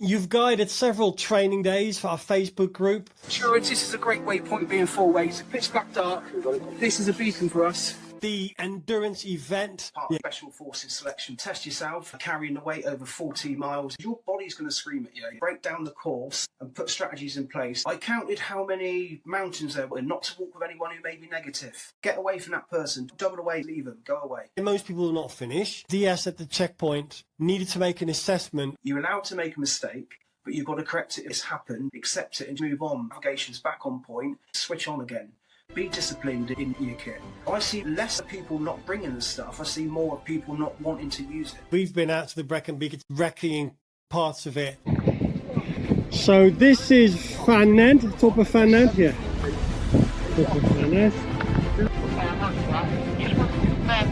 You've guided several training days for our Facebook group. Trinities is a great waypoint, being 4 ways. Pitch black dark. This is a beacon for us. The endurance event. Part of Special Forces selection. Test yourself, carrying the weight over 14 miles. Your body's going to scream at you. Break down the course and put strategies in place. I counted how many mountains there were. Not to walk with anyone who may be negative. Get away from that person. Double away, leave them, go away. Most people will not finish. DS at the checkpoint needed to make an assessment. You're allowed to make a mistake, but you've got to correct it if it's happened, accept it and move on. Navigation's back on point, switch on again. Be disciplined in your kit. I see less of people not bringing the stuff. I see more of people not wanting to use it. We've been out to the Brecon Beacons, wrecking parts of it. So this is Fan Ned, top of Fan Ned here. Top of Fan Ned.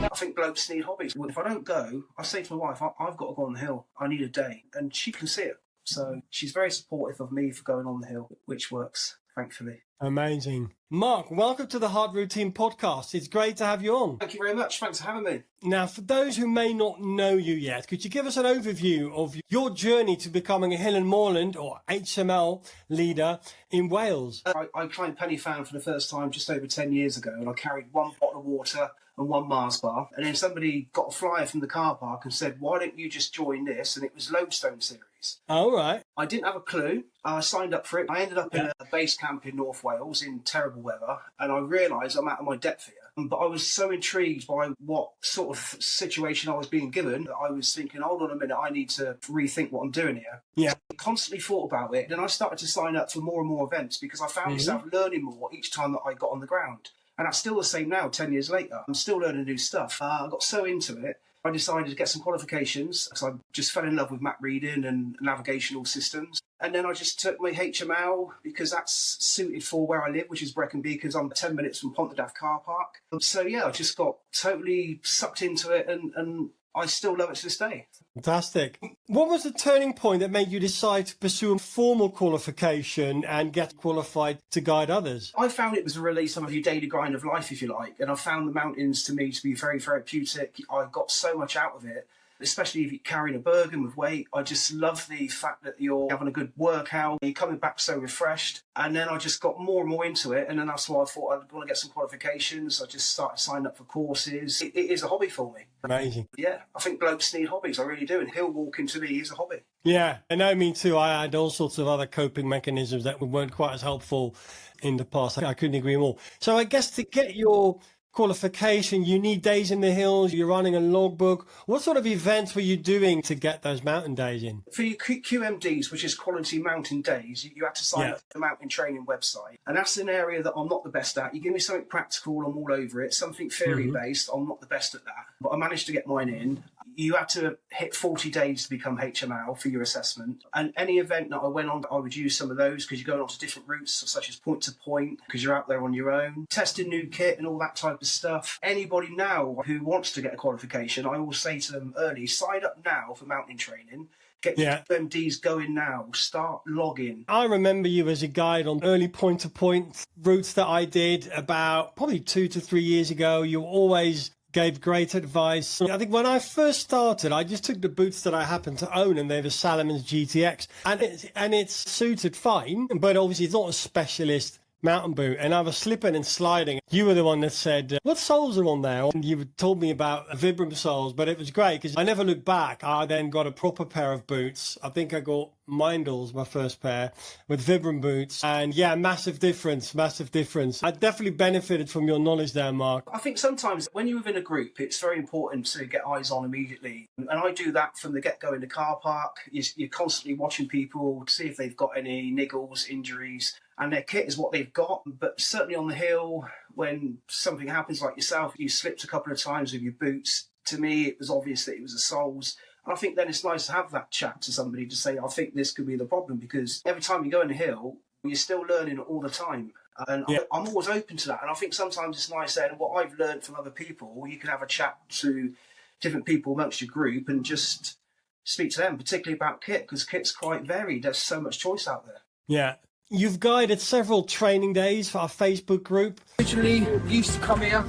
I think blokes need hobbies. If I don't go, I say to my wife, I've got to go on the hill. I need a day. And she can see it. So she's very supportive of me for going on the hill, which works, thankfully. Amazing. Mark, welcome to the Hard Routine podcast. It's great to have you on. Thank you very much. Thanks for having me. Now, for those who may not know you yet, could you give us an overview of your journey to becoming a Hill and Moorland or HML leader in Wales? I climbed Penny Fan for the first time just over 10 years ago, and I carried 1 bottle of water and 1 Mars bar. And then somebody got a flyer from the car park and said, why don't you just join this? And it was Loadstone series. All right. I didn't have a clue. I signed up for it. I ended up in a base camp in North Wales in terrible weather, and I realised I'm out of my depth here. But I was so intrigued by what sort of situation I was being given that I was thinking, hold on a minute, I need to rethink what I'm doing here. Yeah. I constantly thought about it. Then I started to sign up for more and more events because I found myself learning more each time that I got on the ground. And that's still the same now, 10 years later. I'm still learning new stuff. I got so into it, I decided to get some qualifications because I just fell in love with map reading and navigational systems. And then I just took my HML because that's suited for where I live, which is Brecon Beacons. I'm 10 minutes from Pontefract car park. So yeah, I just got totally sucked into it and I still love it to this day. Fantastic. What was the turning point that made you decide to pursue a formal qualification and get qualified to guide others? I found it was a release of your daily grind of life, if you like. And I found the mountains to me to be very therapeutic. I got so much out of it. Especially if you're carrying a burden with weight. I just love the fact that you're having a good workout, you're coming back so refreshed. And then I just got more and more into it. And then that's why I thought I'd want to get some qualifications. I just started signing up for courses. It is a hobby for me. Amazing. Yeah, I think blokes need hobbies. I really do. And hill walking to me is a hobby. Yeah, I know, me too. I had all sorts of other coping mechanisms that weren't quite as helpful in the past. I couldn't agree more. So I guess to get your qualification, you need days in the hills, you're running a logbook. What sort of events were you doing to get those mountain days in? For your QMDs, which is Quality Mountain Days, you had to sign up for the mountain training website. And that's an area that I'm not the best at. You give me something practical, I'm all over it. Something theory-based, I'm not the best at that. But I managed to get mine in. You had to hit 40 days to become HML for your assessment. And any event that I went on, I would use some of those because you're going on to different routes, such as point to point, because you're out there on your own, testing new kit and all that type of stuff. Anybody now who wants to get a qualification, I always say to them early, sign up now for mountain training. Get your MDs going now. Start logging. I remember you as a guide on early point-to-point routes that I did about probably 2 to 3 years ago. You always gave great advice. I think when I first started, I just took the boots that I happened to own, and they're the Salomon GTX, and it's suited fine, but obviously it's not a specialist mountain boot, and I was slipping and sliding. You were the one that said, what soles are on there? And you told me about Vibram soles, but it was great because I never looked back. I then got a proper pair of boots. I think I got Mindles, my first pair, with Vibram boots. And yeah, massive difference. I definitely benefited from your knowledge there, Mark. I think sometimes when you're within a group, it's very important to get eyes on immediately. And I do that from the get-go in the car park. You're constantly watching people to see if they've got any niggles, injuries, and their kit is what they've got. But certainly on the hill, when something happens like yourself, you slipped a couple of times with your boots. To me, it was obvious that it was the soles. And I think then it's nice to have that chat to somebody to say, I think this could be the problem, because every time you go in the hill, you're still learning all the time. And I'm always open to that. And I think sometimes it's nice then what I've learned from other people, you can have a chat to different people amongst your group and just speak to them, particularly about kit, because kit's quite varied. There's so much choice out there. Yeah. You've guided several training days for our Facebook group. Originally used to come here.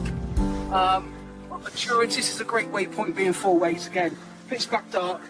Trinities is a great waypoint, being 4 ways again. Pitch black dark.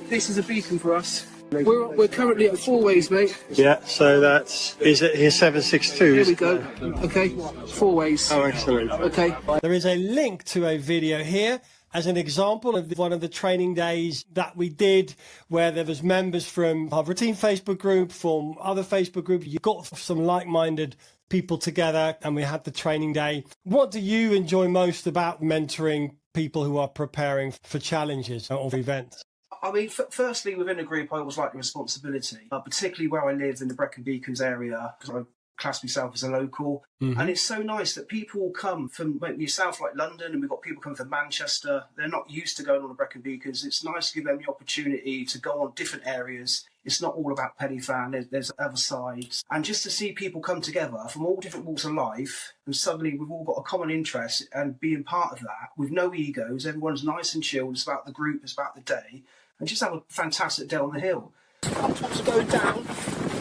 This is a beacon for us. We're currently at 4 ways, mate. Yeah, so is it here 762? Here we go. Okay, 4 ways. Oh, excellent. Okay. There is a link to a video here as an example of one of the training days that we did, where there was members from our routine Facebook group, from other Facebook groups. You got some like-minded people together and we had the training day. What do you enjoy most about mentoring people who are preparing for challenges or events? I mean, firstly, within a group, I always like the responsibility, particularly where I live in the Brecon Beacons area, because I class myself as a local. And it's so nice that people come from maybe yourself, like London, and we've got people come from Manchester. They're not used to going on the Brecon Beacons. It's nice to give them the opportunity to go on different areas. It's not all about penny fan. There's other sides. And just to see people come together from all different walks of life, and suddenly we've all got a common interest, and being part of that with no egos, everyone's nice and chilled. It's about the group, it's about the day, and just have a fantastic day on the hill. Sometimes going down,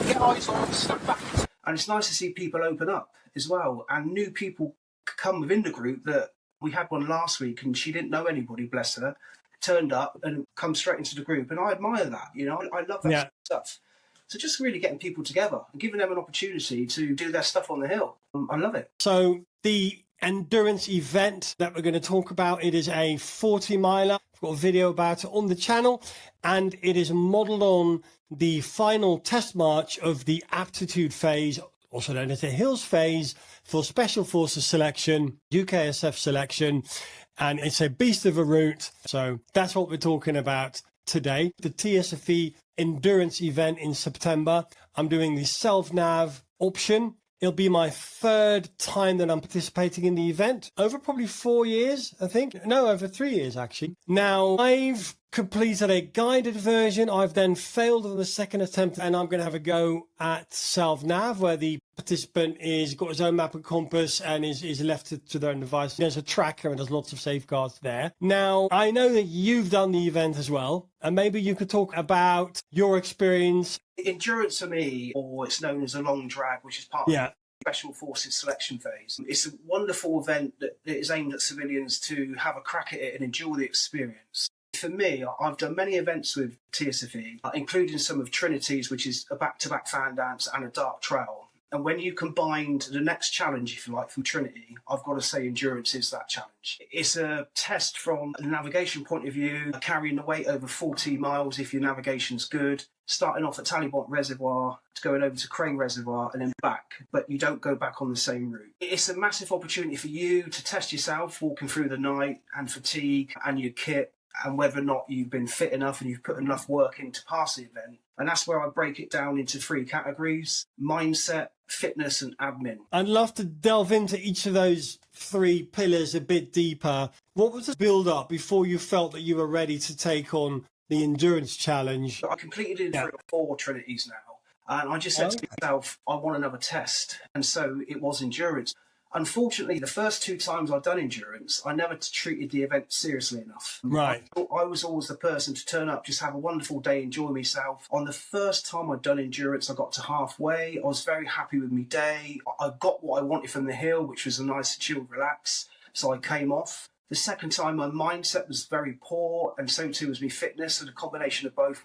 get eyes on, step back. And it's nice to see people open up as well, and new people come within the group. That we had one last week, and she didn't know anybody, bless her, turned up and come straight into the group, and I admire that. You know, I love that sort of stuff. So just really getting people together and giving them an opportunity to do their stuff on the hill. I love it. So the endurance event that we're going to talk about, it is a 40 miler. I've got a video about it on the channel, and it is modeled on the final test march of the Aptitude phase, also known as the Hills phase, for Special Forces selection, UKSF selection, and it's a beast of a route. So that's what we're talking about today. The TSFE endurance event in September. I'm doing the self-nav option. It'll be my third time that I'm participating in the event, over probably 4 years, I think. No, over 3 years, actually. Now, I've completed a guided version. I've then failed on the second attempt, and I'm going to have a go at self-nav, where the participant is got his own map and compass and is left to their own device. There's a tracker and there's lots of safeguards there. Now, I know that you've done the event as well, and maybe you could talk about your experience. Endurance for me, or it's known as a long drag, which is part of the Special Forces selection phase. It's a wonderful event that is aimed at civilians to have a crack at it and enjoy the experience. For me, I've done many events with TSFE, including some of Trinities, which is a back-to-back fan dance and a dark trail. And when you combined the next challenge, if you like, from Trinity, I've got to say endurance is that challenge. It's a test from a navigation point of view, carrying the weight over 40 miles if your navigation's good, starting off at Talibont Reservoir, to going over to Crane Reservoir and then back, but you don't go back on the same route. It's a massive opportunity for you to test yourself walking through the night, and fatigue and your kit, and whether or not you've been fit enough and you've put enough work in to pass the event. And that's where I break it down into 3 categories: mindset, fitness and admin. I'd love to delve into each of those 3 pillars a bit deeper. What was the build up before you felt that you were ready to take on the endurance challenge? I completed in 3 or 4 Trinities now, and I just said to myself, I want another test. And so it was endurance. Unfortunately, the first 2 times I've done endurance, I never treated the event seriously enough. Right. I was always the person to turn up, just have a wonderful day, enjoy myself. On the first time I'd done endurance, I got to halfway. I was very happy with my day. I got what I wanted from the hill, which was a nice, chilled relax. So I came off. The second time, my mindset was very poor, and so too was my fitness. So the combination of both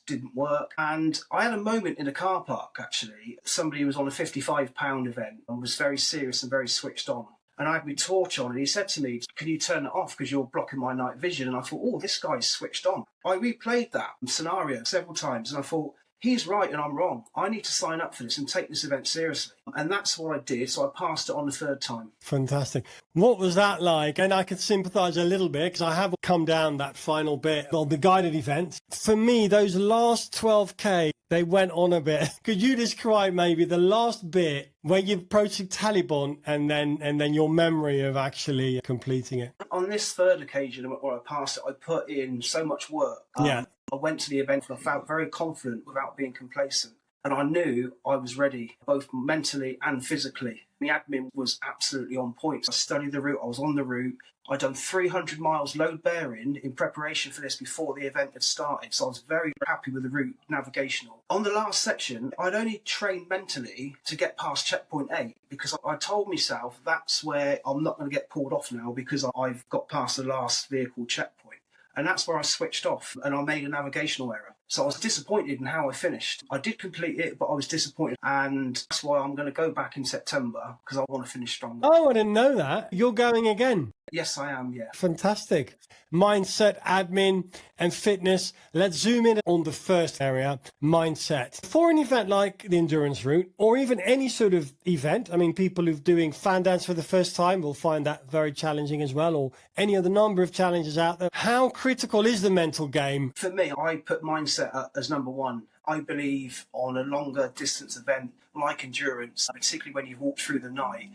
didn't work. And I had a moment in a car park, actually. Somebody was on a £55 event and was very serious and very switched on. And I had my torch on, and he said to me, "Can you turn it off because you're blocking my night vision?" And I thought, oh, this guy's switched on. I replayed that scenario several times, and I thought, he's right and I'm wrong. I need to sign up for this and take this event seriously. And that's what I did. So I passed it on the 3rd time. Fantastic. What was that like? And I could sympathise a little bit because I have come down that final bit of the guided event. For me, those last 12K, they went on a bit. Could you describe maybe the last bit where you're approaching Talibon and then your memory of actually completing it? On this 3rd occasion where I passed it, I put in so much work. I went to the event and I felt very confident without being complacent. And I knew I was ready, both mentally and physically. The admin was absolutely on point. I studied the route, I was on the route. I'd done 300 miles load bearing in preparation for this before the event had started. So I was very happy with the route, navigational. On the last section, I'd only trained mentally to get past checkpoint 8 because I told myself that's where I'm not going to get pulled off now because I've got past the last vehicle checkpoint. And that's where I switched off and I made a navigational error. So I was disappointed in how I finished. I did complete it, but I was disappointed. And that's why I'm going to go back in September, because I want to finish stronger. Oh, I didn't know that. You're going again. Yes, I am, yeah. Fantastic. Mindset, admin, and fitness. Let's zoom in on the first area, mindset. For an event like the endurance route, or even any sort of event, I mean, people who're doing fan dance for the first time will find that very challenging as well, or any other number of challenges out there. How critical is the mental game? For me, I put mindset as number one. I believe on a longer distance event like endurance, particularly when you've walked through the night,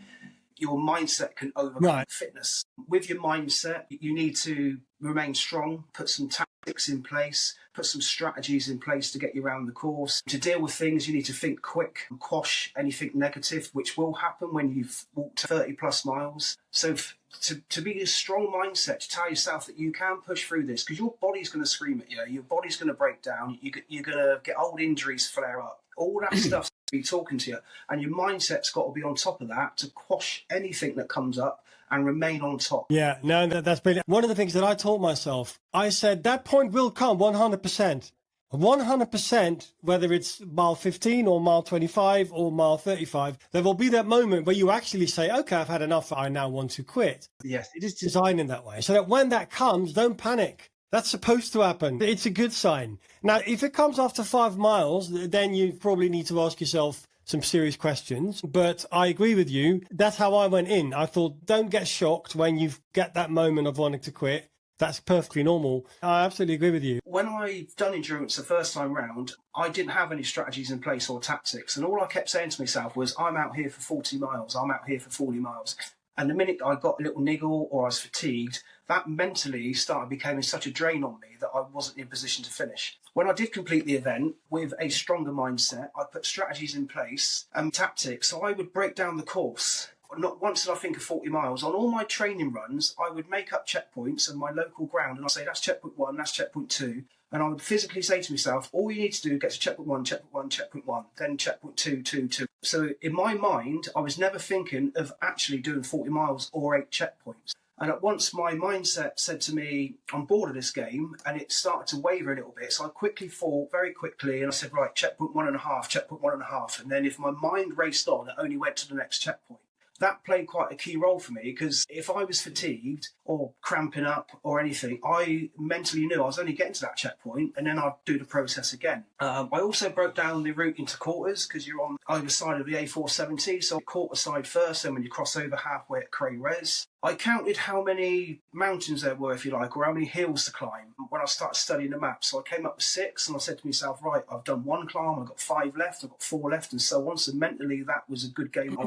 your mindset can overcome fitness. With your mindset, you need to remain strong, put some tactics in place, put some strategies in place to get you around the course. To deal with things, you need to think quick and quash anything negative, which will happen when you've walked 30 plus miles. So to be a strong mindset, to tell yourself that you can push through this, because your body's going to scream at you, your body's going to break down, you're going to get old injuries flare up, all that stuff be talking to you, and your mindset's got to be on top of that to quash anything that comes up and remain on top. Yeah, no, that's brilliant. One of the things that I taught myself, I said that point will come 100%. 100%, whether it's mile 15 or mile 25 or mile 35, there will be that moment where you actually say, okay, I've had enough, I now want to quit. Yes. It is designed in that way, so that when that comes, don't panic. That's supposed to happen. It's a good sign. Now, if it comes after 5 miles, then you probably need to ask yourself some serious questions. But I agree with you. That's how I went in. I thought, don't get shocked when you get that moment of wanting to quit. That's perfectly normal. I absolutely agree with you. When I've done endurance the first time round, I didn't have any strategies in place or tactics. And all I kept saying to myself was, I'm out here for 40 miles. I'm out here for 40 miles. And the minute I got a little niggle or I was fatigued, that mentally started becoming such a drain on me that I wasn't in position to finish. When I did complete the event with a stronger mindset, I put strategies in place and tactics. So I would break down the course. Not once did I think of 40 miles. On all my training runs, I would make up checkpoints and my local ground, and I'd say, that's checkpoint 1, that's checkpoint 2. And I would physically say to myself, all you need to do is get to checkpoint 1, checkpoint 1, checkpoint 1, then checkpoint 2, 2, 2. So in my mind, I was never thinking of actually doing 40 miles or 8 checkpoints. And at once my mindset said to me, I'm bored of this game, and it started to waver a little bit. So I quickly thought very quickly, and I said, right, checkpoint 1.5, checkpoint 1.5. And then if my mind raced on, it only went to the next checkpoint. That played quite a key role for me, because if I was fatigued or cramping up or anything, I mentally knew I was only getting to that checkpoint, and then I'd do the process again. I also broke down the route into quarters, because you're on either side of the A470, so quarter side first, and when you cross over halfway at Cray Res. I counted how many mountains there were, if you like, or how many hills to climb when I started studying the map. So I came up with 6, and I said to myself, right, I've done 1 climb, I've got 5 left, I've got 4 left, and so on. So mentally, that was a good game.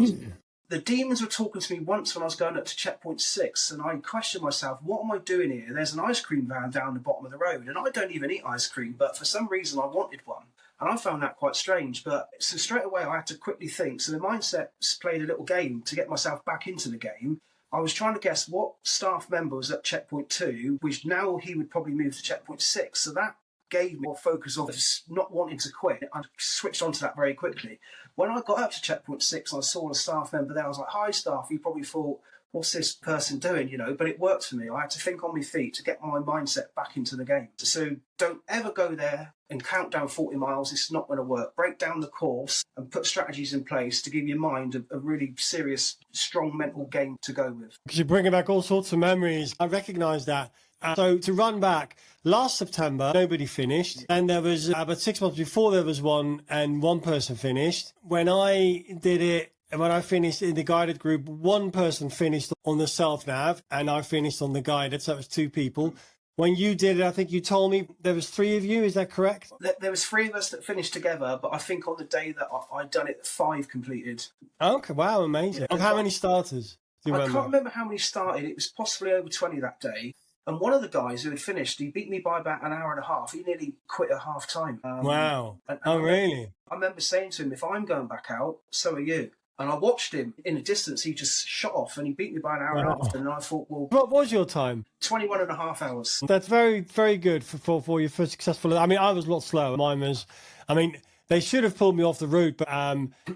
The demons were talking to me once when I was going up to checkpoint 6, and I questioned myself, what am I doing here? There's an ice cream van down the bottom of the road, and I don't even eat ice cream, but for some reason I wanted one. And I found that quite strange. But so straight away I had to quickly think. So the mindset played a little game to get myself back into the game. I was trying to guess what staff member was at checkpoint 2, which now he would probably move to checkpoint 6. So that gave me more focus of not wanting to quit. I switched onto that very quickly. When I got up to checkpoint 6 and I saw the staff member there, I was like, hi staff. You probably thought, what's this person doing, you know? But it worked for me. I had to think on my feet to get my mindset back into the game. So don't ever go there and count down 40 miles. It's not going to work. Break down the course and put strategies in place to give your mind a really serious, strong mental game to go with. Because you're bringing back all sorts of memories. I recognise that. So to run back, last September, nobody finished. And there was about 6 months before there was one, and one person finished. When I did it, and when I finished in the guided group, one person finished on the self-nav, and I finished on the guided, so it was 2 people. When you did it, I think you told me there was 3 of you, is that correct? There was 3 of us that finished together, but I think on the day that I'd done it, 5 completed. Okay, wow, amazing. Of how many starters do you remember? I can't remember how many started. It was possibly over 20 that day. And one of the guys who had finished, he beat me by about an hour and a half. He nearly quit at half time. Wow. And really? I remember saying to him, if I'm going back out, so are you. And I watched him in the distance. He just shot off and he beat me by an hour and a half. And I thought, well, what was your time? 21.5 hours. That's very, very good for your first successful. I mean, I was a lot slower. Mine was, I mean, they should have pulled me off the route, but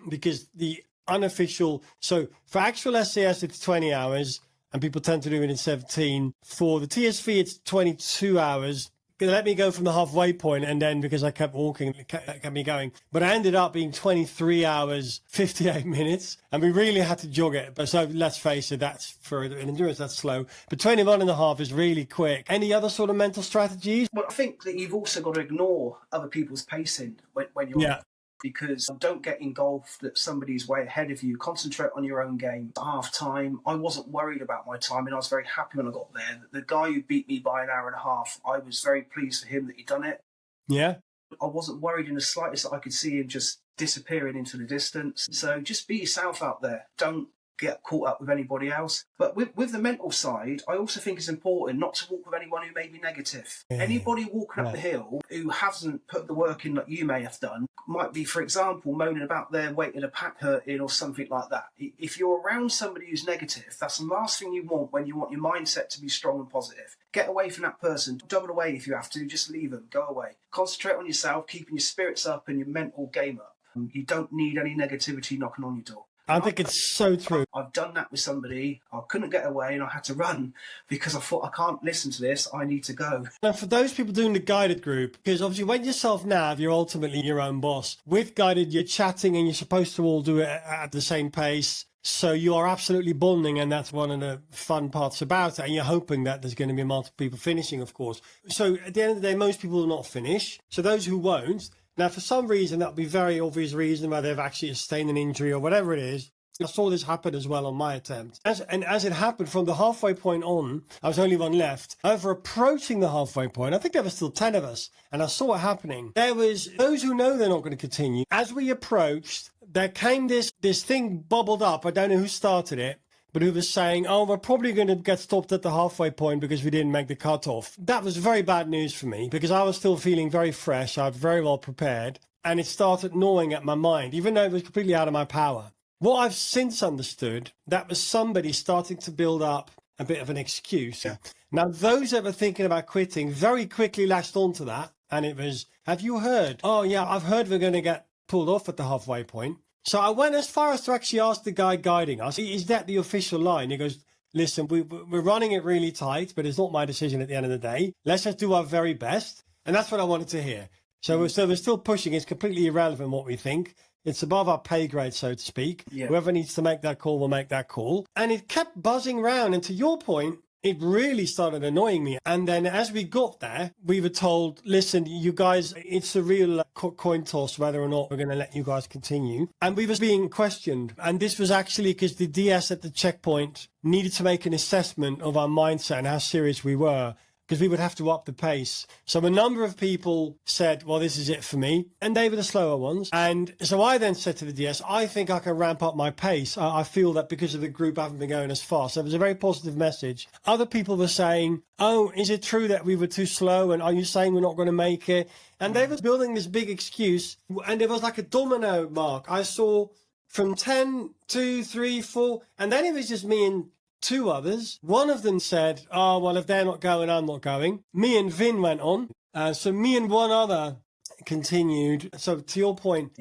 because the unofficial, so for actual SAS, it's 20 hours. And people tend to do it in 17. For the TSFE, it's 22 hours. let me go from the halfway point, and then because I kept walking, it kept me going. But I ended up being 23 hours, 58 minutes, and we really had to jog it. But so let's face it, that's for an endurance, that's slow. But 21 and a half is really quick. Any other sort of mental strategies? Well, I think that you've also got to ignore other people's pacing when you're because don't get engulfed that somebody's way ahead of you. Concentrate on your own game. At half time, I wasn't worried about my time, and I was very happy when I got there. The guy who beat me by an hour and a half, I was very pleased for him that he'd done it. Yeah. I wasn't worried in the slightest that I could see him just disappearing into the distance. So just be yourself out there. Don't get caught up with anybody else. But with the mental side, I also think it's important not to walk with anyone who may be negative. Anybody walking up the hill who hasn't put the work in like you may have done might be, for example, moaning about their weight in a pack hurting or something like that. If you're around somebody who's negative, that's the last thing you want when you want your mindset to be strong and positive. Get away from that person. Double away if you have to. Just leave them. Go away. Concentrate on yourself, keeping your spirits up and your mental game up. You don't need any negativity knocking on your door. I think it's so true. I've done that with somebody. I couldn't get away and I had to run because I thought, I can't listen to this. I need to go. Now, for those people doing the guided group, because obviously when you're self-nav, you're ultimately your own boss. With guided, you're chatting and you're supposed to all do it at the same pace. So you are absolutely bonding, and that's one of the fun parts about it. And you're hoping that there's going to be multiple people finishing, of course. So at the end of the day, most people will not finish. So those who won't, now, for some reason, that'll be very obvious reason why they've actually sustained an injury or whatever it is. I saw this happen as well on my attempt. As it happened from the halfway point on, I was only one left. Over approaching the halfway point, I think there were still 10 of us, and I saw it happening. There was those who know they're not going to continue. As we approached, there came this thing bubbled up. I don't know who started it, but who was saying, oh, we're probably going to get stopped at the halfway point because we didn't make the cutoff. That was very bad news for me because I was still feeling very fresh. I was very well prepared, and it started gnawing at my mind, even though it was completely out of my power. What I've since understood, that was somebody starting to build up a bit of an excuse. Yeah. Now, those that were thinking about quitting very quickly latched onto that. And it was, have you heard? Oh, yeah, I've heard we're going to get pulled off at the halfway point. So I went as far as to actually ask the guy guiding us, is that the official line? He goes, listen, we're running it really tight, but it's not my decision at the end of the day. Let's just do our very best. And that's what I wanted to hear. So we're still pushing. It's completely irrelevant what we think. It's above our pay grade, so to speak. Yeah. Whoever needs to make that call will make that call. And it kept buzzing round. And to your point, it really started annoying me. And then as we got there, we were told, listen, you guys, it's a real coin toss whether or not we're going to let you guys continue. And we was being questioned. And this was actually because the DS at the checkpoint needed to make an assessment of our mindset and how serious we were, because we would have to up the pace. So a number of people said, well, this is it for me. And they were the slower ones. And so I then said to the DS, I think I can ramp up my pace. I feel that because of the group, I haven't been going as fast. So it was a very positive message. Other people were saying, oh, is it true that we were too slow? And are you saying we're not going to make it? And they were building this big excuse. And it was like a domino, Mark. I saw from 10, 2, 3, 4. And then it was just me and two others. One of them said, oh, well, if they're not going, I'm not going. Me and Vin went on. So me and one other continued. So to your point,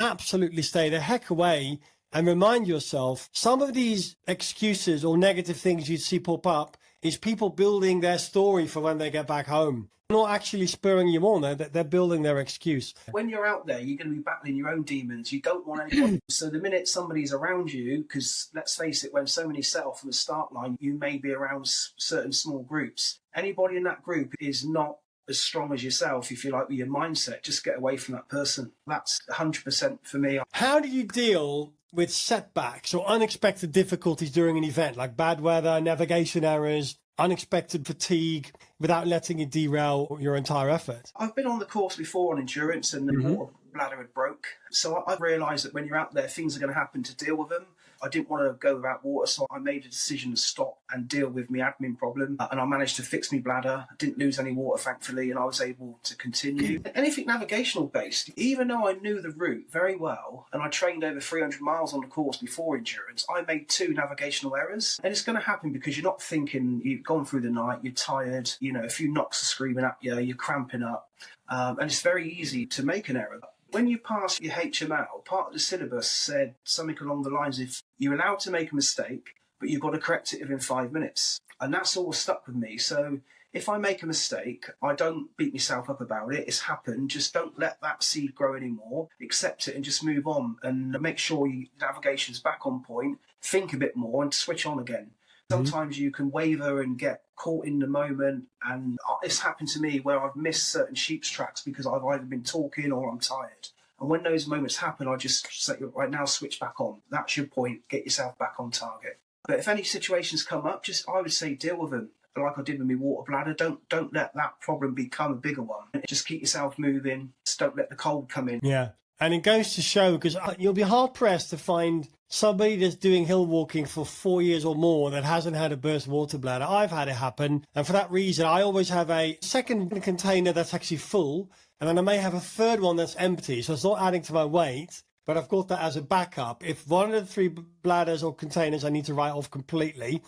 absolutely stay the heck away and remind yourself, some of these excuses or negative things you see pop up is people building their story for when they get back home. Not actually spurring you on, they're building their excuse. When you're out there, you're going to be battling your own demons. You don't want anyone. So the minute somebody's around you, because let's face it, when so many set off from the start line, you may be around certain small groups. Anybody in that group is not as strong as yourself, if you like, with your mindset. Just get away from that person. That's 100% for me. How do you deal with setbacks or unexpected difficulties during an event, like bad weather, navigation errors, unexpected fatigue, without letting it derail your entire effort? I've been on the course before on endurance and the water bladder had broke. So I realised that when you're out there, things are going to happen to deal with them. I didn't want to go without water, so I made a decision to stop and deal with my admin problem. And I managed to fix my bladder. I didn't lose any water, thankfully, and I was able to continue. Anything navigational based, even though I knew the route very well, and I trained over 300 miles on the course before endurance, I made 2 navigational errors. And it's going to happen because you're not thinking, you've gone through the night, you're tired, you know, a few knocks are screaming at you, you're cramping up. And it's very easy to make an error. When you pass your HML, part of the syllabus said something along the lines of, you're allowed to make a mistake, but you've got to correct it within 5 minutes. And that's all stuck with me. So If I make a mistake, I don't beat myself up about it. It's happened. Just don't let that seed grow anymore. Accept it and just move on, and make sure your navigation's back on point. Think a bit more and switch on again. Sometimes you can waver and get caught in the moment, and it's happened to me where I've missed certain sheep's tracks because I've either been talking or I'm tired. And when those moments happen, I just say, right now, switch back on. That's your point. Get yourself back on target. But if any situations come up, I would say deal with them. Like I did with my water bladder, don't let that problem become a bigger one. Just keep yourself moving. Just don't let the cold come in. Yeah. And it goes to show, because you'll be hard pressed to find somebody that's doing hill walking for 4 years or more that hasn't had a burst water bladder. I've had it happen. And for that reason, I always have a second container that's actually full. And then I may have a third one that's empty. So it's not adding to my weight, but I've got that as a backup. If one of the 3 bladders or containers I need to write off completely,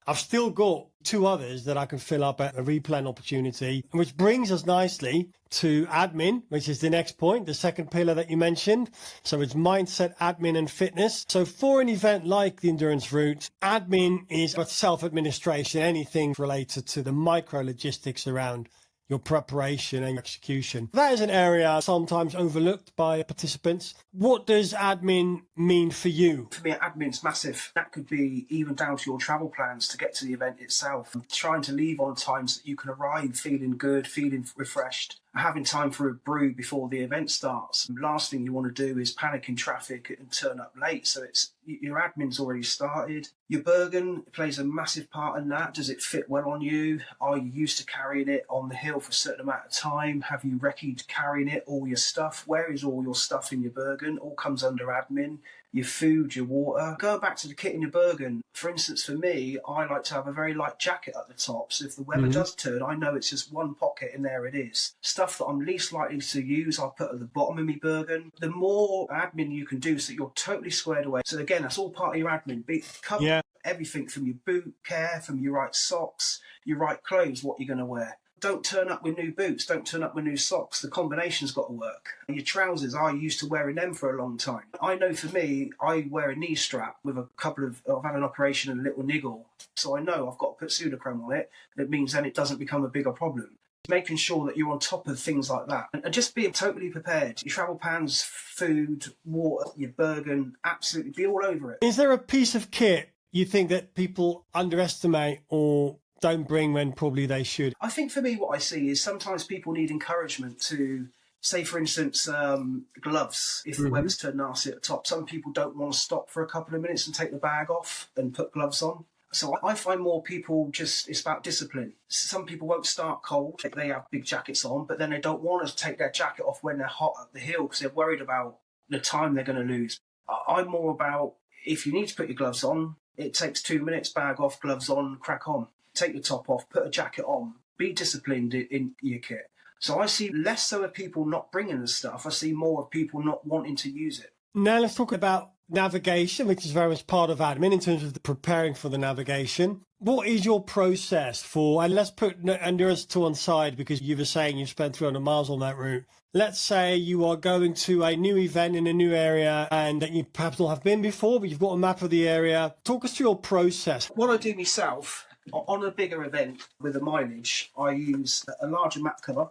I've still got 2 others that I can fill up at a replan opportunity, which brings us nicely to admin, which is the next point, the second pillar that you mentioned. So it's mindset, admin, and fitness. So for an event like the endurance route, admin is about self-administration, anything related to the micro logistics around your preparation and execution. That is an area sometimes overlooked by participants. What does admin mean for you? For me, admin's massive. That could be even down to your travel plans to get to the event itself. Trying to leave on time so that you can arrive feeling good, feeling refreshed, having time for a brew before the event starts. And last thing you want to do is panic in traffic and turn up late. So your admin's already started. Your Bergen plays a massive part in that. Does it fit well on you? Are you used to carrying it on the hill for a certain amount of time? Have you recce'd carrying it, all your stuff? Where is all your stuff in your Bergen? All comes under admin. Your food, your water. Going back to the kit in your Bergen, for instance, for me, I like to have a very light jacket at the top. So if the weather does turn, I know it's just one pocket and there it is. Stuff that I'm least likely to use, I'll put at the bottom of my Bergen. The more admin you can do so that you're totally squared away. So again, that's all part of your admin. Cover everything from your boot care, from your right socks, your right clothes, what you're going to wear. Don't turn up with new boots. Don't turn up with new socks. The combination's got to work. Your trousers, I used to wearing them for a long time. I know for me, I wear a knee strap with I've had an operation and a little niggle. So I know I've got to put Sudochrome on it. That means then it doesn't become a bigger problem. Making sure that you're on top of things like that. And just being totally prepared. Your travel pans, food, water, your Bergen, absolutely be all over it. Is there a piece of kit you think that people underestimate or don't bring when probably they should? I think for me, what I see is sometimes people need encouragement to, say, for instance, gloves. If the weather's turned nasty at the top, some people don't want to stop for a couple of minutes and take the bag off and put gloves on. So I find more people it's about discipline. Some people won't start cold. They have big jackets on, but then they don't want to take their jacket off when they're hot up the hill because they're worried about the time they're going to lose. I'm more about, if you need to put your gloves on, it takes 2 minutes, bag off, gloves on, crack on. Take the top off, put a jacket on, be disciplined in your kit. So I see less so of people not bringing the stuff. I see more of people not wanting to use it. Now let's talk about navigation, which is very much part of admin in terms of preparing for the navigation. What is your process for, and let's put endurance to one side because you were saying you've spent 300 miles on that route. Let's say you are going to a new event in a new area and that you perhaps not have been before, but you've got a map of the area. Talk us through your process. What I do myself, on a bigger event with a mileage, I use a larger map cover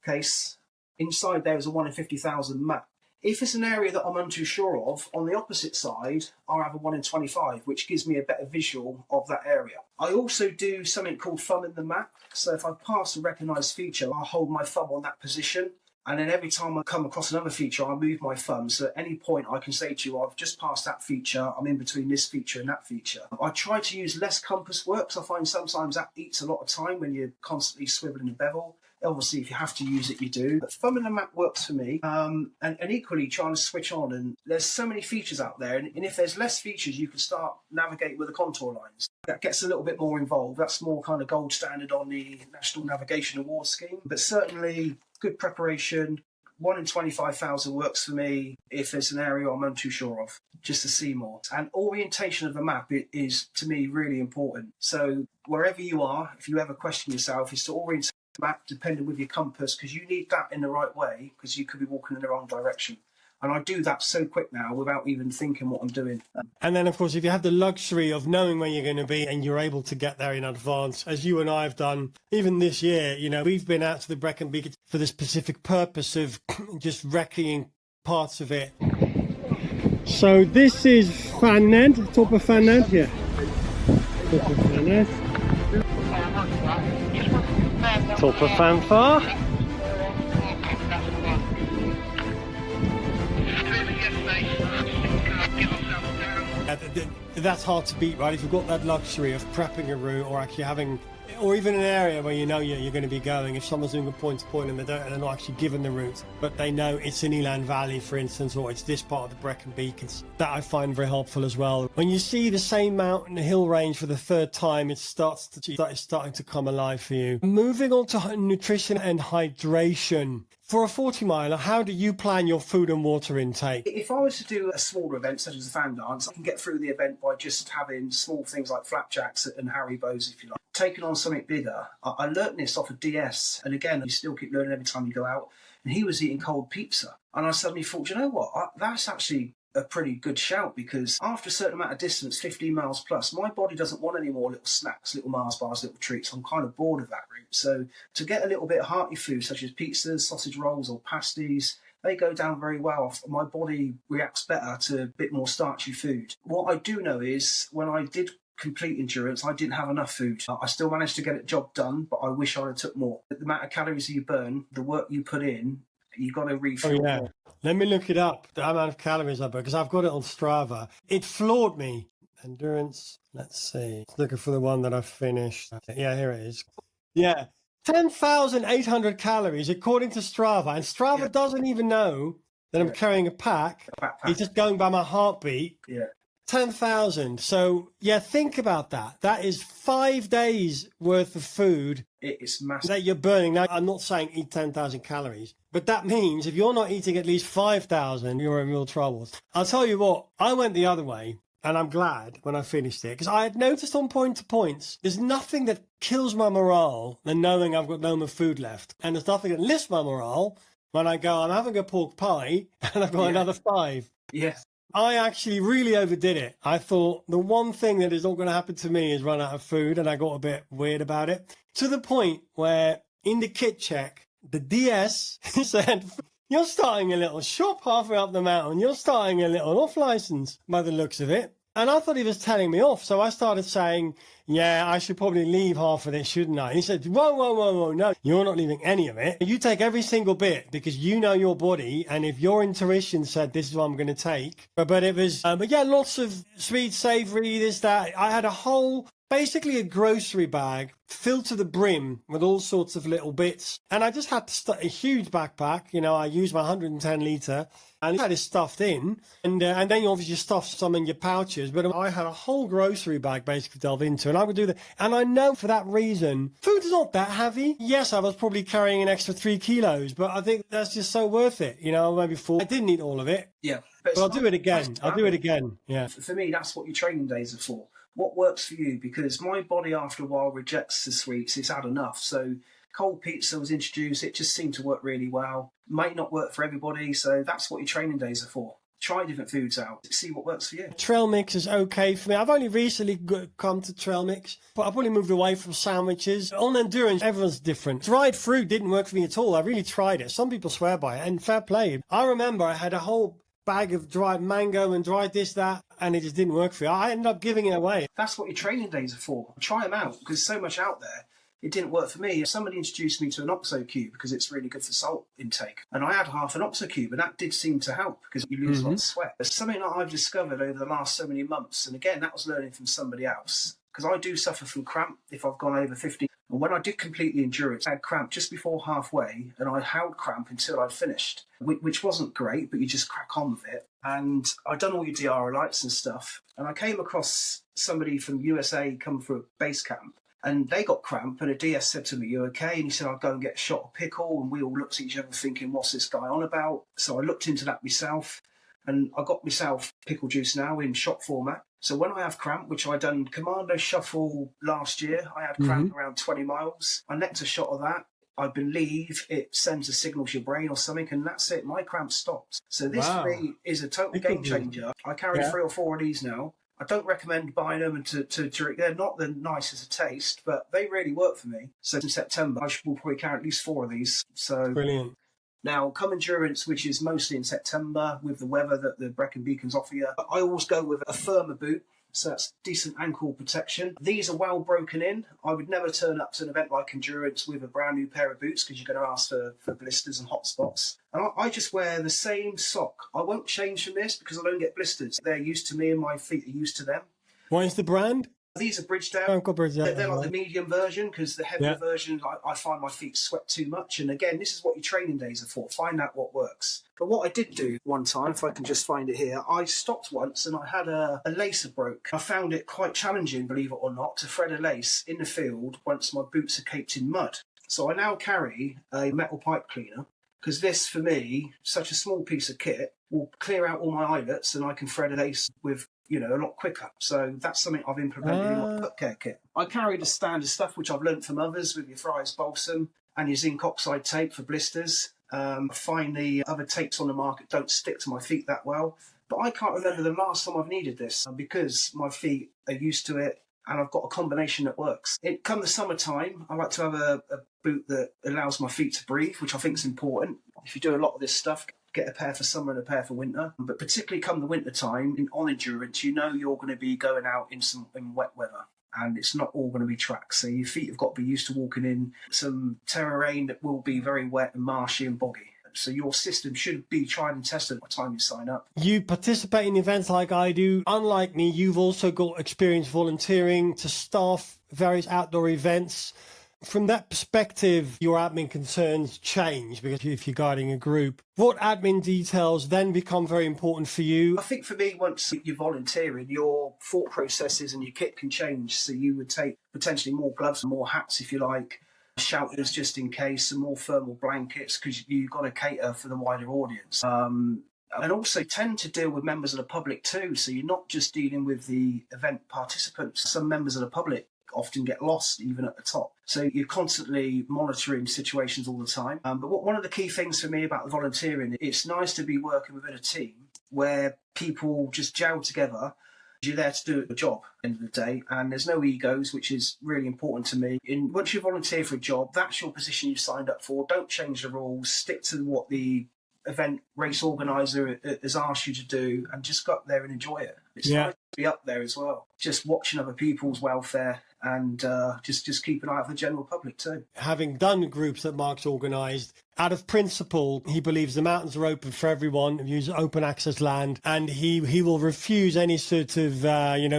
case. Inside there is a 1 in 50,000 map. If it's an area that I'm untoo sure of, on the opposite side, I'll have a 1 in 25, which gives me a better visual of that area. I also do something called thumb in the map. So if I pass a recognised feature, I'll hold my thumb on that position. And then every time I come across another feature, I move my thumb. So at any point I can say to you, I've just passed that feature, I'm in between this feature and that feature. I try to use less compass work, because I find sometimes that eats a lot of time when you're constantly swiveling the bevel. Obviously, if you have to use it, you do. But thumb in the map works for me. And equally, trying to switch on. And there's so many features out there. And if there's less features, you can start navigating with the contour lines. That gets a little bit more involved. That's more kind of gold standard on the National Navigation Award scheme. But certainly, good preparation. 1 in 25,000 works for me if there's an area I'm untoo sure of, just to see more. And orientation of the map is, to me, really important. So wherever you are, if you ever question yourself, is to orient the map depending with your compass, because you need that in the right way, because you could be walking in the wrong direction. And I do that so quick now without even thinking what I'm doing. And then, of course, if you have the luxury of knowing where you're going to be and you're able to get there in advance, as you and I have done, even this year, you know, we've been out to the Brecon Beacons for the specific purpose of just wrecking parts of it. So this is Fan Ned, top of Fan Ned here. Top of Fan Ned. Top of Fanfare. That's hard to beat, right? If you've got that luxury of prepping a route or actually having, or even an area where you know you're going to be going. If someone's doing a point-to-point and they're not actually given the route, but they know it's in Eland Valley, for instance, or it's this part of the Brecon Beacons, that I find very helpful as well. When you see the same mountain hill range for the third time, it's starting to come alive for you. Moving on to nutrition and hydration. For a 40 miler, how do you plan your food and water intake? If I was to do a smaller event such as a fan dance, I can get through the event by just having small things like flapjacks and Haribos, if you like. Taking on something bigger, I learnt this off of DS, and again, you still keep learning every time you go out, and he was eating cold pizza. And I suddenly thought, you know what, that's actually a pretty good shout, because after a certain amount of distance, 15 miles plus, my body doesn't want any more little snacks, little Mars bars, little treats. I'm kind of bored of that route. So to get a little bit of hearty food, such as pizzas, sausage rolls or pasties, they go down very well. My body reacts better to a bit more starchy food. What I do know is when I did complete endurance, I didn't have enough food. I still managed to get the job done, but I wish I had took more. The amount of calories you burn, the work you put in, you got to refill. Oh, yeah. Let me look it up, the amount of calories I burn, because I've got it on Strava. It floored me. Endurance, let's see. Looking for the one that I finished. Yeah, here it is. Yeah, 10,800 calories according to Strava. And Strava doesn't even know that I'm carrying a pack. It's just going by my heartbeat. Yeah. 10,000. So, yeah, think about that. That is 5 days worth of food. It's massive. That you're burning. Now, I'm not saying eat 10,000 calories, but that means if you're not eating at least 5,000, you're in real trouble. I'll tell you what, I went the other way, and I'm glad when I finished it, because I had noticed on point to points, there's nothing that kills my morale than knowing I've got no more food left. And there's nothing that lifts my morale when I go, I'm having a pork pie, and I've got another 5. Yes. I actually really overdid it. I thought the one thing that is not going to happen to me is run out of food, and I got a bit weird about it. To the point where in the kit check, the DS said, you're starting a little shop halfway up the mountain. You're starting a little off license by the looks of it. And I thought he was telling me off. So I started saying, yeah, I should probably leave half of this, shouldn't I? He said, whoa, no, you're not leaving any of it. You take every single bit because you know your body. And if your intuition said, this is what I'm going to take. But it was, but yeah, lots of sweet, savory, this, that. I had a whole, basically a grocery bag filled to the brim with all sorts of little bits. And I just had a huge backpack. You know, I used my 110 litre and had it stuffed in. And then you obviously stuff some in your pouches. But I had a whole grocery bag basically to delve into. And I would do that. And I know for that reason, food is not that heavy. Yes, I was probably carrying an extra 3 kilos, but I think that's just so worth it. You know, maybe 4. I didn't eat all of it. Yeah. But I'll do it again. I'll do it again. Yeah. For me, that's what your training days are for. What works for you? Because my body after a while rejects the sweets. It's had enough. So cold pizza was introduced. It just seemed to work really well. Might not work for everybody. So that's what your training days are for. Try different foods out. See what works for you. Trail mix is okay for me. I've only recently come to trail mix, but I've probably moved away from sandwiches. On endurance, everyone's different. Dried fruit didn't work for me at all. I really tried it. Some people swear by it, and fair play. I remember I had a whole bag of dried mango and dried this, that, and it just didn't work for me. I ended up giving it away. That's what your training days are for. Try them out, because so much out there. It didn't work for me. Somebody introduced me to an OXO cube because it's really good for salt intake. And I had half an OXO cube, and that did seem to help because you lose a lot of sweat. There's something that I've discovered over the last so many months, and again, that was learning from somebody else, because I do suffer from cramp if I've gone over 50. And when I did complete the endurance, I had cramp just before halfway, and I held cramp until I'd finished, which wasn't great, but you just crack on with it. And I'd done all your DRO lights and stuff, and I came across somebody from USA come for a base camp, and they got cramp, and a DS said to me, you okay? And he said, I'll go and get a shot of pickle, and we all looked at each other thinking, what's this guy on about? So I looked into that myself, and I got myself pickle juice now in shot format. So when I have cramp, which I done Commando Shuffle last year, I had cramp around 20 miles. I necked a shot of that. I believe it sends a signal to your brain or something, and that's it. My cramp stops. So this for me is a total game changer. I carry 3 or 4 of these now. I don't recommend buying them and to drink. They're not the nicest of taste, but they really work for me. So in September, will probably carry at least 4 of these. So brilliant. Now, come endurance, which is mostly in September with the weather that the Brecon Beacons offer you, I always go with a firmer boot. So that's decent ankle protection. These are well broken in. I would never turn up to an event like endurance with a brand new pair of boots because you're going to ask for blisters and hot spots. And I just wear the same sock. I won't change from this because I don't get blisters. They're used to me and my feet are used to them. What is the brand? These are Bridgestone. They're like the medium version because the heavier version, I find my feet sweat too much. And again, this is what your training days are for. Find out what works. But what I did do one time, if I can just find it here, I stopped once and I had a lace broke. I found it quite challenging, believe it or not, to thread a lace in the field once my boots are caked in mud. So I now carry a metal pipe cleaner because this, for me, such a small piece of kit, will clear out all my eyelets and I can thread a lace with a lot quicker. So that's something I've implemented in my foot care kit. I carry the standard stuff, which I've learnt from others, with your Fry's balsam and your zinc oxide tape for blisters. I find the other tapes on the market don't stick to my feet that well. But I can't remember the last time I've needed this because my feet are used to it and I've got a combination that works. Come the summertime, I like to have a boot that allows my feet to breathe, which I think is important. If you do a lot of this stuff, get a pair for summer and a pair for winter. But particularly come the winter time on endurance, you know you're going to be going out in wet weather. And it's not all going to be tracks. So your feet have got to be used to walking in some terrain that will be very wet and marshy and boggy. So your system should be tried and tested by the time you sign up. You participate in events like I do. Unlike me, you've also got experience volunteering to staff various outdoor events. From that perspective, your admin concerns change because if you're guiding a group, what admin details then become very important for you? I think for me, once you're volunteering, your thought processes and your kit can change. So you would take potentially more gloves and more hats, if you like, shelters just in case, some more thermal blankets because you've got to cater for the wider audience. And also tend to deal with members of the public too. So you're not just dealing with the event participants. Some members of the public often get lost even at the top. So you're constantly monitoring situations all the time. But one of the key things for me about the volunteering, it's nice to be working within a team where people just gel together. You're there to do a job at the end of the day, and there's no egos, which is really important to me. Once you volunteer for a job, that's your position you've signed up for. Don't change the rules. Stick to what the event race organizer has asked you to do and just go up there and enjoy it. It's nice to be up there as well, just watching other people's welfare and just keep an eye out for the general public too. Having done groups that Mark's organised, out of principle, he believes the mountains are open for everyone, use open access land, and he will refuse any sort of,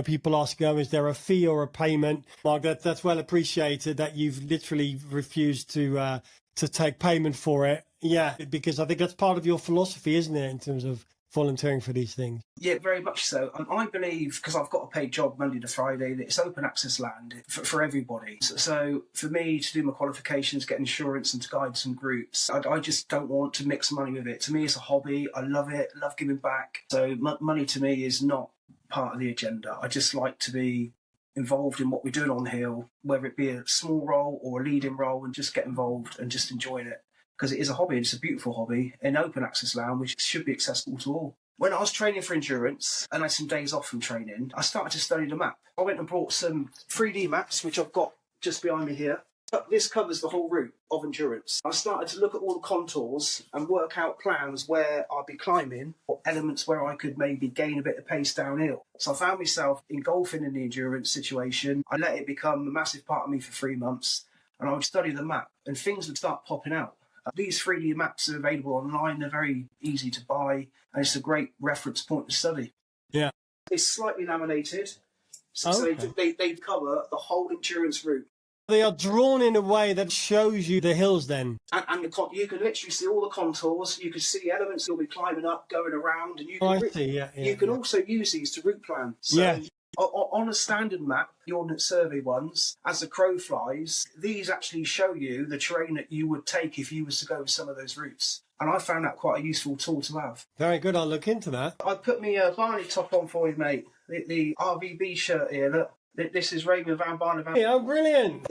people asking, is there a fee or a payment? Mark, that's well appreciated that you've literally refused to take payment for it. Yeah, because I think that's part of your philosophy, isn't it, in terms of volunteering for these things? Yeah, very much so. And I believe, because I've got a paid job Monday to Friday, that it's open access land for everybody. So for me to do my qualifications, get insurance and to guide some groups, I just don't want to mix money with it. To me, it's a hobby. I love it. I love giving back. So money to me is not part of the agenda. I just like to be involved in what we're doing on the hill, whether it be a small role or a leading role, and just get involved and just enjoying it. Because it is a hobby, it's a beautiful hobby, in open access land, which should be accessible to all. When I was training for endurance and I had some days off from training, I started to study the map. I went and brought some 3D maps, which I've got just behind me here. This covers the whole route of endurance. I started to look at all the contours and work out plans where I'd be climbing or elements where I could maybe gain a bit of pace downhill. So I found myself engulfing in the endurance situation. I let it become a massive part of me for 3 months, and I would study the map and things would start popping out. These 3D maps are available online. They're very easy to buy, and it's a great reference point to study. Yeah. It's slightly laminated, so they cover the whole endurance route. They are drawn in a way that shows you the hills then. And you can literally see all the contours. You can see elements you'll be climbing up, going around. And you can also use these to route plan. So on a standard map, the Ordnance Survey ones, as the crow flies, these actually show you the terrain that you would take if you was to go some of those routes. And I found that quite a useful tool to have. Very good. I'll look into that. I put me Barney top on for you, mate. The RVB shirt here, look. This is Raymond Van Barneveld. Hey, I'm brilliant.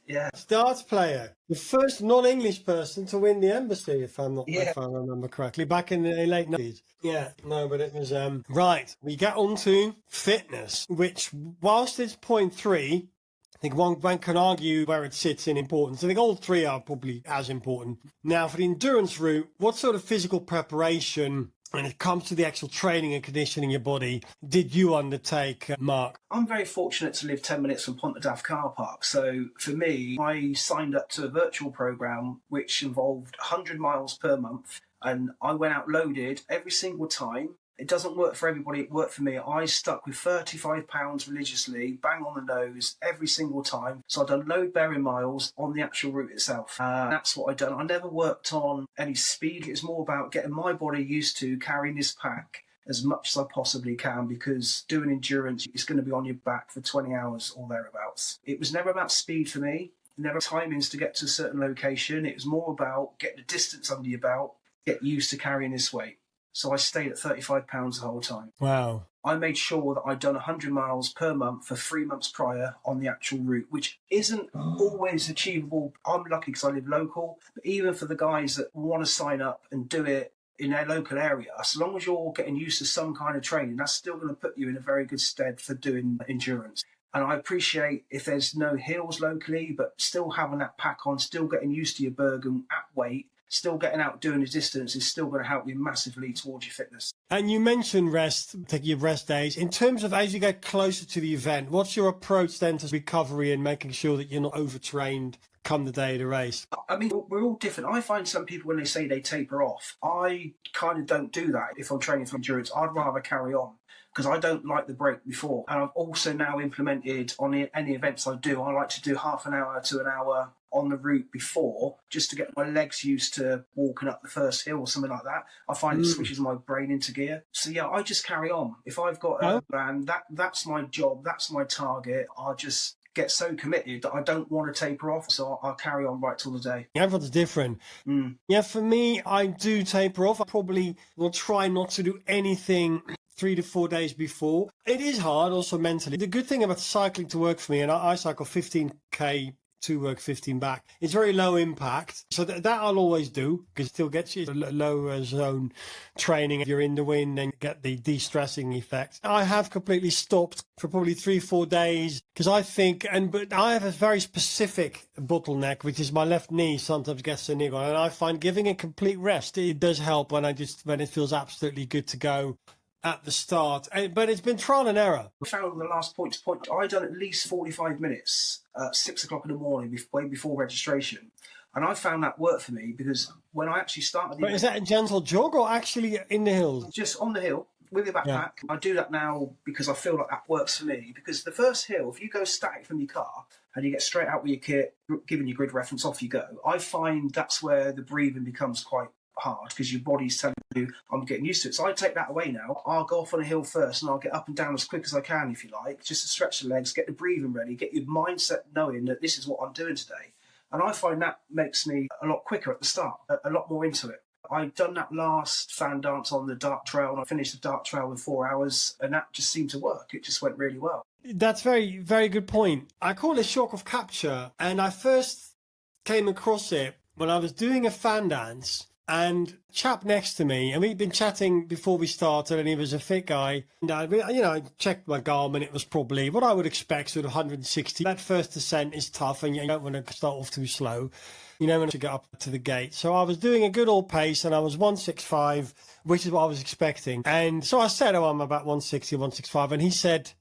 Yeah. Darts player. The first non-English person to win the embassy, if I remember correctly, back in the late 90s. Yeah, no, but it was, right. We get on to fitness, which whilst it's point 3, I think one can argue where it sits in importance. I think all 3 are probably as important. Now, for the endurance route, what sort of physical preparation when it comes to the actual training and conditioning your body did you undertake, Mark? I'm very fortunate to live 10 minutes from Pont de Daf car park. So for me, I signed up to a virtual program which involved 100 miles per month. And I went out loaded every single time. It doesn't work for everybody. It worked for me. I stuck with 35 pounds religiously, bang on the nose every single time. So I've done load bearing miles on the actual route itself. That's what I've done. I never worked on any speed. It's more about getting my body used to carrying this pack as much as I possibly can, because doing endurance is going to be on your back for 20 hours or thereabouts. It was never about speed for me. Never timings to get to a certain location. It was more about getting the distance under your belt, get used to carrying this weight. So I stayed at 35 pounds the whole time. Wow. I made sure that I'd done 100 miles per month for 3 months prior on the actual route, which isn't always achievable. I'm lucky because I live local. But even for the guys that want to sign up and do it in their local area, as long as you're getting used to some kind of training, that's still going to put you in a very good stead for doing endurance. And I appreciate if there's no hills locally, but still having that pack on, still getting used to your Bergen at weight, still getting out doing the distance is still going to help you massively towards your fitness. And you mentioned rest, taking your rest days. In terms of as you get closer to the event, what's your approach then to recovery and making sure that you're not overtrained come the day of the race? I mean, we're all different. I find some people, when they say they taper off, I kind of don't do that. If I'm training for endurance, I'd rather carry on, because I don't like the break before. And I've also now implemented on any events I do, I like to do half an hour to an hour on the route before, just to get my legs used to walking up the first hill or something like that. I find it switches my brain into gear. So yeah, I just carry on. If I've got a plan, that's my job, that's my target, I'll just get so committed that I don't want to taper off, so I'll carry on right till the day. Everyone's different. Yeah, for me, I do taper off. I probably will try not to do anything 3 to 4 days before. It is hard also mentally. The good thing about cycling to work for me, and I cycle 15k to work, 15 back, it's very low impact. So that I'll always do, because it still gets you lower zone training. If you're in the wind and get the de-stressing effect. I have completely stopped for probably 3-4 days, because I think, but I have a very specific bottleneck, which is my left knee sometimes gets a niggle, and I find giving it complete rest, it does help when it feels absolutely good to go at the start. But it's been trial and error. I found the last point to point, I done at least 45 minutes at 6 o'clock in the morning, way before registration. And I found that worked for me, because when I actually started... But is that a gentle jog or actually in the hills? Just on the hill with your backpack. Yeah. I do that now because I feel like that works for me. Because the first hill, if you go static from your car and you get straight out with your kit, giving your grid reference, off you go, I find that's where the breathing becomes quite hard, because your body's telling you, I'm getting used to it. So I take that away now. I'll go off on a hill first and I'll get up and down as quick as I can, if you like, just to stretch the legs, get the breathing ready, get your mindset knowing that this is what I'm doing today. And I find that makes me a lot quicker at the start, a lot more into it. I've done that last fan dance on the dark trail, and I finished the dark trail in 4 hours, and that just seemed to work. It just went really well. That's very, very good point. I call it shock of capture, and I first came across it when I was doing a fan dance. And chap next to me, and we'd been chatting before we started, and he was a fit guy. And I checked my Garmin. It was probably what I would expect, sort of 160. That first descent is tough, and you don't want to start off too slow. You know, when you get up to the gate. So I was doing a good old pace, and I was 165, which is what I was expecting. And so I said, I'm about 160, 165, and he said,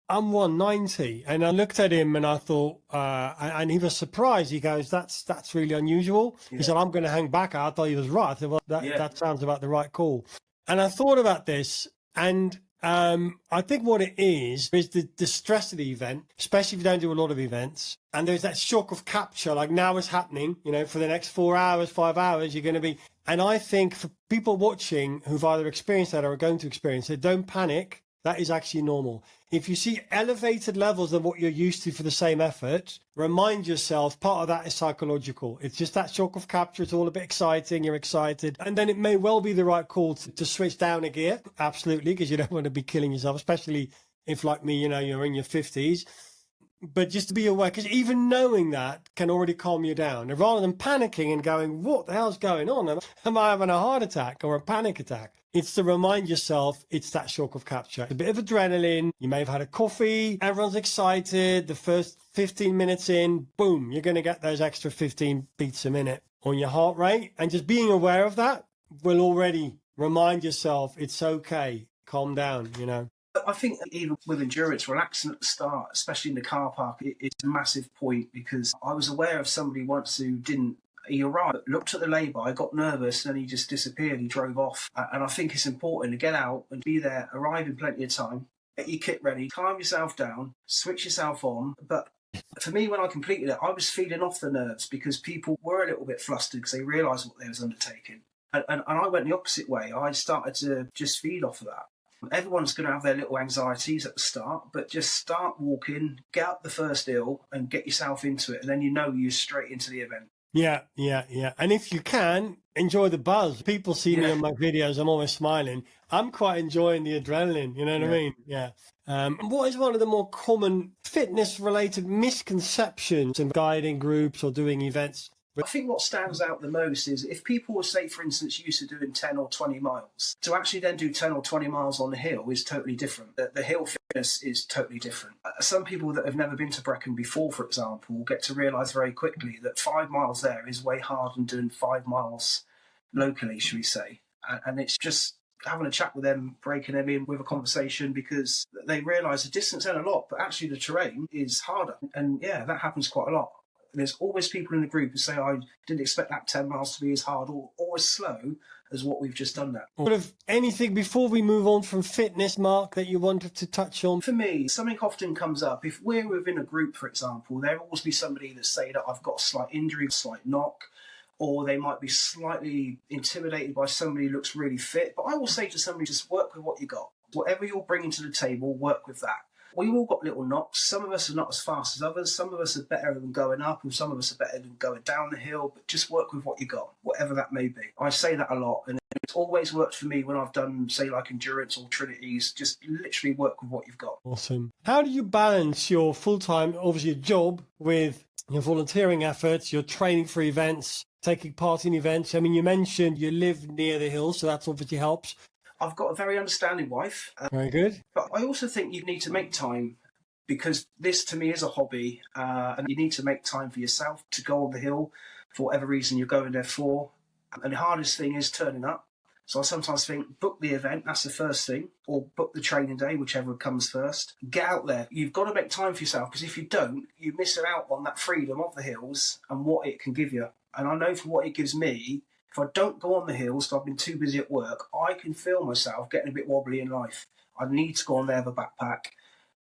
I'm 190. And I looked at him and I thought, and he was surprised. He goes, that's really unusual. Yeah. He said, I'm going to hang back. I thought he was right. I thought, well, that sounds about the right call. And I thought about this, and I think what it is the stress of the event, especially if you don't do a lot of events. And there's that shock of capture, like now it's happening, for the next 4 hours, 5 hours, you're going to be. And I think for people watching who've either experienced that or are going to experience it, don't panic. That is actually normal. If you see elevated levels than what you're used to for the same effort, remind yourself part of that is psychological. It's just that shock of capture. It's all a bit exciting. You're excited. And then it may well be the right call to switch down a gear. Absolutely, because you don't want to be killing yourself, especially if like me, you're in your 50s. But just to be aware, because even knowing that can already calm you down. And rather than panicking and going, what the hell's going on? Am I having a heart attack or a panic attack? It's to remind yourself it's that shock of capture. A bit of adrenaline. You may have had a coffee. Everyone's excited. The first 15 minutes in, boom, you're going to get those extra 15 beats a minute on your heart rate. And just being aware of that will already remind yourself it's okay. Calm down, I think even with endurance, relaxing at the start, especially in the car park, it's a massive point, because I was aware of somebody once who didn't. He arrived, looked at the lay-by, got nervous, and then he just disappeared. He drove off. And I think it's important to get out and be there, arrive in plenty of time, get your kit ready, calm yourself down, switch yourself on. But for me, when I completed it, I was feeding off the nerves, because people were a little bit flustered because they realised what they was undertaking. And I went the opposite way. I started to just feed off of that. Everyone's going to have their little anxieties at the start, but just start walking, get up the first hill and get yourself into it. And then you're straight into the event. Yeah. And if you can, enjoy the buzz. People see me on my videos, I'm always smiling. I'm quite enjoying the adrenaline, you know what I mean? Yeah. What is one of the more common fitness-related misconceptions in guiding groups or doing events? I think what stands out the most is if people were, say, for instance, used to doing 10 or 20 miles, to actually then do 10 or 20 miles on the hill is totally different. The hill fitness is totally different. Some people that have never been to Brecon before, for example, get to realise very quickly that 5 miles there is way harder than doing 5 miles locally, should we say. And it's just having a chat with them, breaking them in with a conversation, because they realise the distance ain't a lot, but actually the terrain is harder. And yeah, that happens quite a lot. There's always people in the group who say, I didn't expect that 10 miles to be as hard or as slow as what we've just done that. Sort of anything before we move on from fitness, Mark, that you wanted to touch on? For me, something often comes up. If we're within a group, for example, there will always be somebody that say that I've got a slight injury, a slight knock, or they might be slightly intimidated by somebody who looks really fit. But I will say to somebody, just work with what you got. Whatever you're bringing to the table, work with that. We've all got little knocks. Some of us are not as fast as others. Some of us are better than going up, and some of us are better than going down the hill. But just work with what you got, whatever that may be. I say that a lot, and it's always worked for me when I've done, say, like endurance or Trinities. Just literally work with what you've got. Awesome. How do you balance your full-time, obviously, your job with your volunteering efforts, your training for events, taking part in events? I mean, you mentioned you live near the hill, so that obviously helps. I've got a very understanding wife. Very good. But I also think you need to make time, because this to me is a hobby, and you need to make time for yourself to go on the hill for whatever reason you're going there for. And the hardest thing is turning up. So I sometimes think, book the event, that's the first thing, or book the training day, whichever comes first. Get out there. You've got to make time for yourself, because if you don't, you miss out on that freedom of the hills and what it can give you. And I know for what it gives me, if I don't go on the hills, so I've been too busy at work, I can feel myself getting a bit wobbly in life. I need to go on there with a backpack,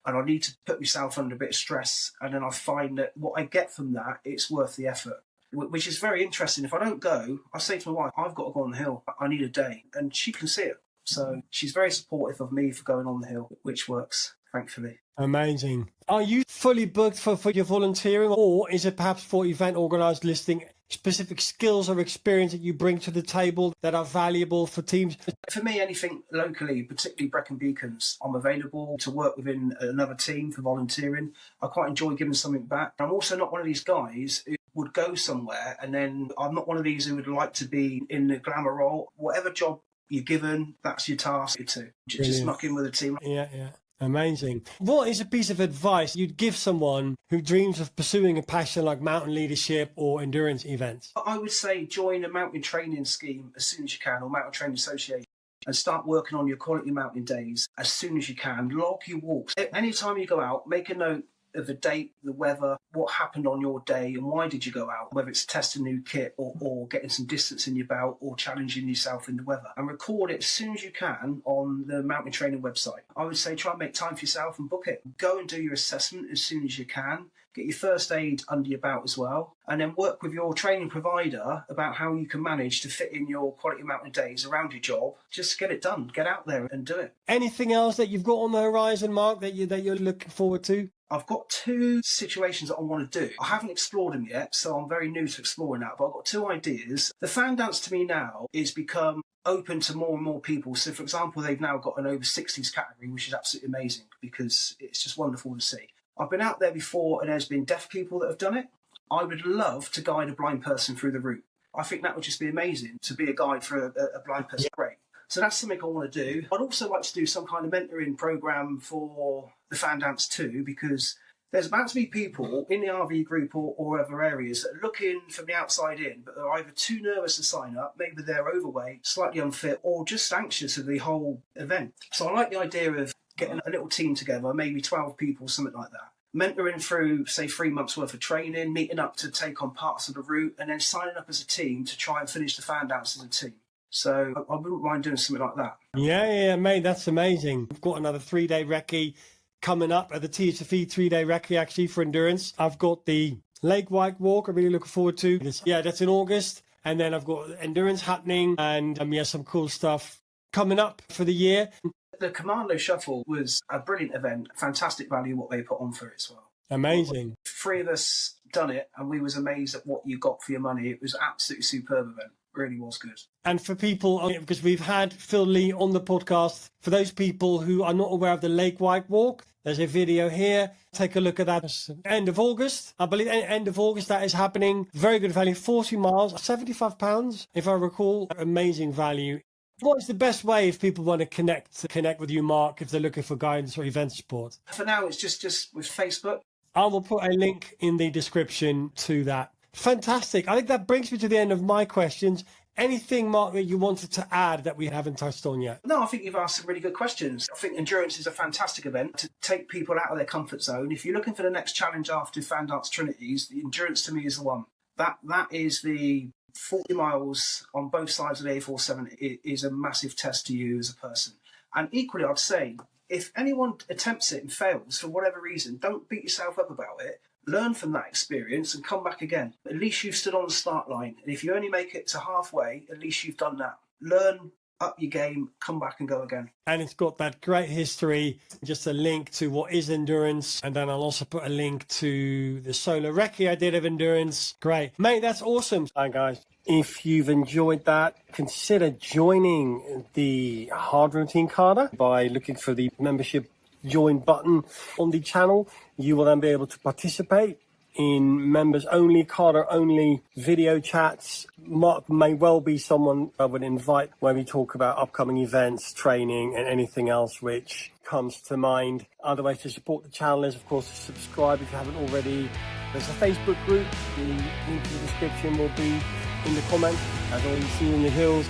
and I need to put myself under a bit of stress. And then I find that what I get from that, it's worth the effort, which is very interesting. If I don't go, I say to my wife, I've got to go on the hill. I need a day. And she can see it. So she's very supportive of me for going on the hill, which works, thankfully. Amazing. Are you fully booked for your volunteering, or is it perhaps for event organised listing specific skills or experience that you bring to the table that are valuable for teams? For me, anything locally, particularly Brecon Beacons, I'm available to work within another team for volunteering. I quite enjoy giving something back. I'm also not one of these guys who would go somewhere, and then I'm not one of these who would like to be in the glamour role. Whatever job you're given, that's your task to. Just muck in with the team. Yeah. Amazing. What is a piece of advice you'd give someone who dreams of pursuing a passion like mountain leadership or endurance events? I would say join a mountain training scheme as soon as you can, or mountain training association, and start working on your quality mountain days as soon as you can. Log your walks. Anytime you go out, make a note of the date, the weather, what happened on your day, and why did you go out, whether it's testing new kit or getting some distance in your belt or challenging yourself in the weather, and record it as soon as you can on the mountain training website. I would say try and make time for yourself and book it. Go and do your assessment as soon as you can. Get your first aid under your belt as well, and then work with your training provider about how you can manage to fit in your quality mountain days around your job. Just get it done. Get out there and do it. Anything else that you've got on the horizon, Mark, that you're looking forward to? I've got 2 situations that I want to do. I haven't explored them yet, so I'm very new to exploring that, but I've got 2 ideas. The fan dance to me now is become open to more and more people. So, for example, they've now got an over 60s category, which is absolutely amazing because it's just wonderful to see. I've been out there before and there's been deaf people that have done it. I would love to guide a blind person through the route. I think that would just be amazing to be a guide for a blind person. Great. So that's something I want to do. I'd also like to do some kind of mentoring program for the fan dance too, because there's about to be people in the RV group or other areas that are looking from the outside in, but they're either too nervous to sign up, maybe they're overweight, slightly unfit, or just anxious of the whole event. So I like the idea of getting a little team together, maybe 12 people, something like that. Mentoring through, say, 3 months worth of training, meeting up to take on parts of the route, and then signing up as a team to try and finish the fan dance as a team. So I wouldn't mind doing something like that. Yeah, mate, that's amazing. We've got another 3-day recce coming up at the TSFE 3-day recce, actually, for endurance. I've got the Lake White Walk I'm really looking forward to. Yeah, that's in August. And then I've got endurance happening and some cool stuff coming up for the year. The Commando Shuffle was a brilliant event, fantastic value what they put on for it as well. Amazing. 3 of us done it and we was amazed at what you got for your money. It was an absolutely superb event. Really was good. And for people, because we've had Phil Lee on the podcast, for those people who are not aware of the Lake White Walk, there's a video here. Take a look at that. It's end of August. I believe end of August that is happening. Very good value, 40 miles, £75, if I recall. Amazing value. What's the best way if people want to connect with you, Mark, if they're looking for guidance or event support? For now, it's just with Facebook. I will put a link in the description to that. Fantastic. I think that brings me to the end of my questions. Anything, Mark, that you wanted to add that we haven't touched on yet? No, I think you've asked some really good questions. I think endurance is a fantastic event to take people out of their comfort zone. If you're looking for the next challenge after Fan Dance Trinities, the endurance to me is the one. That is the 40 miles on both sides of the A47. It is a massive test to you as a person. And equally, I'd say, if anyone attempts it and fails for whatever reason, don't beat yourself up about it. Learn from that experience and come back again. At least you've stood on the start line. And if you only make it to halfway, at least you've done that. Learn, up your game, come back and go again. And it's got that great history, just a link to what is endurance. And then I'll also put a link to the solo recce I did of endurance. Great. Mate, that's awesome. Hi, guys. If you've enjoyed that, consider joining the Hard Routine Carter by looking for the membership join button on the channel. You will then be able to participate in members only, Carter only video chats. Mark may well be someone I would invite where we talk about upcoming events, training, and anything else which comes to mind. Other ways to support the channel is, of course, to subscribe if you haven't already. There's a Facebook group. The link to the description will be in the comments. As always, see you in the hills.